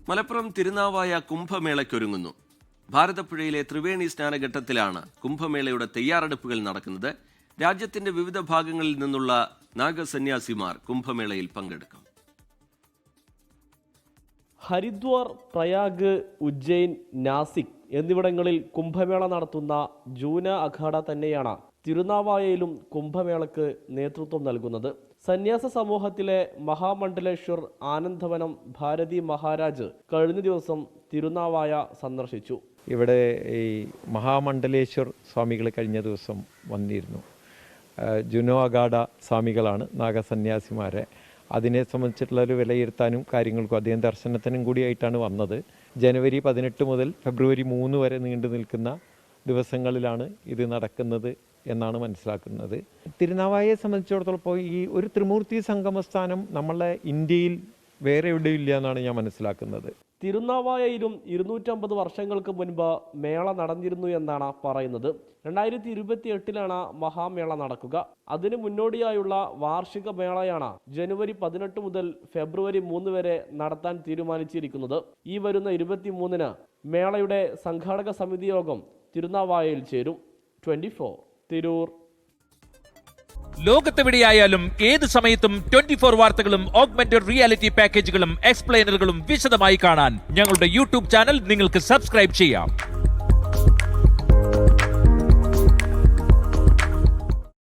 മലപ്പുറം തിരുനാവായ കുംഭമേളയ്ക്കൊരുങ്ങുന്നു. ഭാരതപ്പുഴയിലെ ത്രിവേണി സ്നാനഘട്ടത്തിലാണ് കുംഭമേളയുടെ തയ്യാറെടുപ്പുകൾ നടക്കുന്നത്. രാജ്യത്തിന്റെ വിവിധ ഭാഗങ്ങളിൽ നിന്നുള്ള നാഗസന്യാസിമാർ കുംഭമേളയിൽ പങ്കെടുക്കും. ഹരിദ്വാർ, പ്രയാഗ്, ഉജ്ജയിൻ, നാസിക് എന്നിവിടങ്ങളിൽ കുംഭമേള നടത്തുന്ന ജൂന അഖാഡ തന്നെയാണ് തിരുനാവായയിലും കുംഭമേളയ്ക്ക് നേതൃത്വം നൽകുന്നത്. സന്യാസ സമൂഹത്തിലെ മഹാമണ്ഡലേശ്വർ ആനന്ദവനം ഭാരതി മഹാരാജ് കഴിഞ്ഞ ദിവസം തിരുനാവായ സന്ദർശിച്ചു. ഇവിടെ ഈ മഹാമണ്ഡലേശ്വർ സ്വാമികൾ കഴിഞ്ഞ ദിവസം വന്നിരുന്നു. ജുനോ അഖാഡ സ്വാമികളാണ് നാഗസന്യാസിമാരെ. അതിനെ സംബന്ധിച്ചിട്ടുള്ളൊരു വിലയിരുത്താനും കാര്യങ്ങൾക്കും അദ്ദേഹം ദർശനത്തിനും കൂടിയായിട്ടാണ് വന്നത്. ജനുവരി 18 മുതൽ ഫെബ്രുവരി 3 വരെ നീണ്ടു നിൽക്കുന്ന ദിവസങ്ങളിലാണ് ഇത് നടക്കുന്നത് എന്നാണ് മനസ്സിലാക്കുന്നത്. തിരുനാവായയെ സംബന്ധിച്ചിടത്തോളം ഇപ്പോൾ ഈ ഒരു ത്രിമൂർത്തി സംഗമസ്ഥാനം നമ്മളെ ഇന്ത്യയിൽ വേറെ എവിടെയും ഇല്ല എന്നാണ് ഞാൻ മനസ്സിലാക്കുന്നത്. തിരുനാവായയിലും 250 വർഷങ്ങൾക്ക് മുൻപ് മേള നടന്നിരുന്നു എന്നാണ് പറയുന്നത്. 2028 മഹാമേള നടക്കുക. അതിന് മുന്നോടിയായുള്ള വാർഷിക മേളയാണ് ജനുവരി 18 മുതൽ ഫെബ്രുവരി 3 വരെ നടത്താൻ തീരുമാനിച്ചിരിക്കുന്നത്. ഈ വരുന്ന 23 മേളയുടെ സംഘാടക സമിതി യോഗം തിരുനാവായയിൽ ചേരും. 24 തിരൂർ. ലോകത്തെവിടെയായാലും ഏത് സമയത്തും 24 വാർത്തകളും ഓഗ്മെന്റഡ് റിയാലിറ്റി പാക്കേജുകളും എക്സ്പ്ലെയിനറുകളും വിശദമായി കാണാൻ ഞങ്ങളുടെ യൂട്യൂബ് ചാനൽ നിങ്ങൾക്ക് സബ്സ്ക്രൈബ് ചെയ്യാം.